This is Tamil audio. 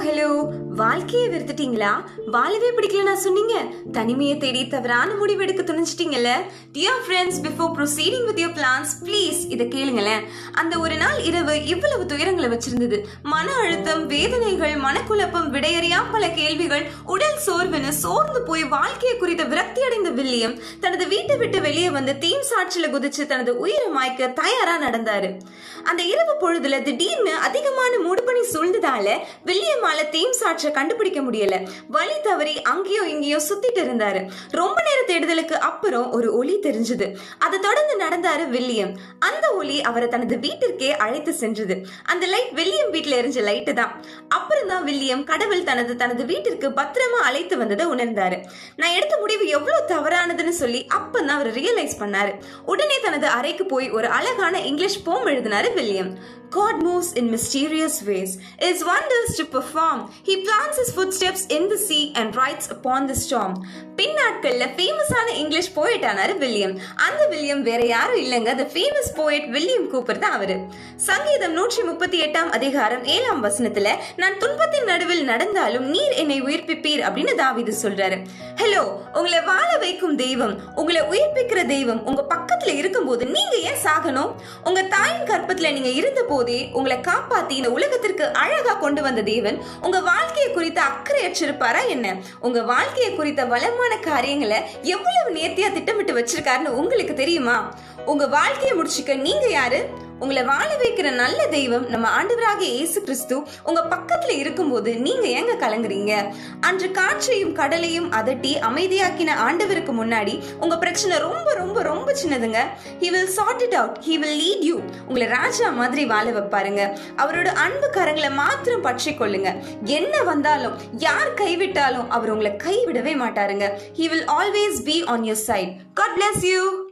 ஹலோ. வாழ்க்கையை வெறுத்துட்டீங்களா? வாழவே பிடிக்கலன்னா சொன்னீங்க. தனிமையை தேடி தவறான முடிவெடுக்க துணிச்சிட்டீங்கல்ல? Dear friends, before proceeding with your plans, please இதை கேளுங்களேன். அந்த ஒரு நாள் இரவு இவ்வளவு துயரங்களை வச்சிருந்தது. மன அழுத்தம், வேதனைகள், மனக்குழப்பம், விடையறியா பல கேள்விகள், உடல் சோர்வுன்னு சோர்ந்து போய் வாழ்க்கையை குறித்த விரக்தி அடைந்த வில்லியம் தனது வீட்டை விட்டு வெளியே வந்து தீம் சாட்சியில குதிச்சு தனது உயிரை மாய்க்க தயாரா நடந்தாரு. அந்த இரவு பொழுதுல திடீர்னு அதிகமான மூடுபனி சூழ்ந்ததால வில்லியமால தீம் சாட்சியை கண்டுபிடிக்க முடியல. வழி தவறி அங்கேயோ இங்கேயோ சுத்திட்டு இருந்தாரு. ரொம்ப நேர தேடுதலுக்கு அப்புறம் ஒரு ஒளி தெரிஞ்சது. அதை தொடர்ந்து நடந்தாரு வில்லியம். அந்த ஒளி அவரை தனது வீட்டிற்கே அழைத்து சென்றது. அந்த லைட் வில்லியம் வீட்டுல எரிஞ்ச லைட்டு தான். அப்புறம் தான் வில்லியம் கடவுள் தனது வீட்டிற்கு பத்திரமா அழைத்து வந்ததை உணர்ந்தாரு. நான் எடுத்த முடிவு எவ்வளவு தவறானதுன்னு சொல்லி அப்பதான் அவர் ரியலைஸ் பண்ணாரு. உடனே தனது அறைக்கு போய் ஒரு அழகான இங்கிலீஷ் போம் எழுதினாரு William. God moves in mysterious ways, His wonders to perform. He plants His footsteps in the sea and rides upon the storm. பின்னாட்கள்ல ஃபேமஸான இங்கிலீஷ் போயட் ஆனாரு வில்லியம். அந்த வில்லியம் வேற யாரும் இல்லைங்க, the famous poet William Cooper தான் அவரு. சங்கீதம் 138 அதிகாரம் 7 வசனத்துல, நான் துன்பத்தின் நடுவில் நடந்தாலும் நீர் என்னை உயிர்ப்பிப்பீர் அப்படின்னு தாவீது சொல்றாரு. ஹலோ, உங்களை வாழ வைக்கும் தெய்வம், உங்களை உயிர்ப்பிக்கிற தெய்வம் உங்க பக்கத்துல இருக்கும்போது நீங்க ஏன் சாகணும்? உங்க தாயின் கற்பத்துல நீங்க இருந்த போதே உங்களை காப்பாத்தி இந்த உலகத்திற்கு அழகா கொண்டு வந்த தேவன் உங்க வாழ்க்கையை குறித்த அக்கறையற்றிருப்பாரா என்ன? உங்க வாழ்க்கையை குறித்த வளமான காரியங்களை எவ்வளவு நேர்த்தியா திட்டமிட்டு வச்சிருக்காருன்னு உங்களுக்கு தெரியுமா? உங்க வாழ்க்கையை முடிச்சுக்க நீங்க யாரு? உங்களை வாழ வைக்கிற நல்ல தெய்வம் நம்ம ஆண்டவராகிய இயேசு கிறிஸ்து உங்க பக்கத்துல இருக்கும்போது நீங்க ஏங்க கலங்குறீங்க? அன்று காற்றையும் கடலையும் அதட்டி அமைதியாக்கின ஆண்டவருக்கு முன்னாடி உங்க பிரச்சனை ரொம்ப ரொம்ப ரொம்ப சின்னதுங்க. He will sort it out. He will lead you. உங்களை ராஜா மாதிரி வாழ வைப்பாருங்க. அவரோட அன்பு கரங்களை மாத்திரம் பற்றி கொள்ளுங்க. என்ன வந்தாலும் யார் கைவிட்டாலும் அவர் உங்களை கைவிடவே மாட்டாருங்க. He will always be on your side. God bless you.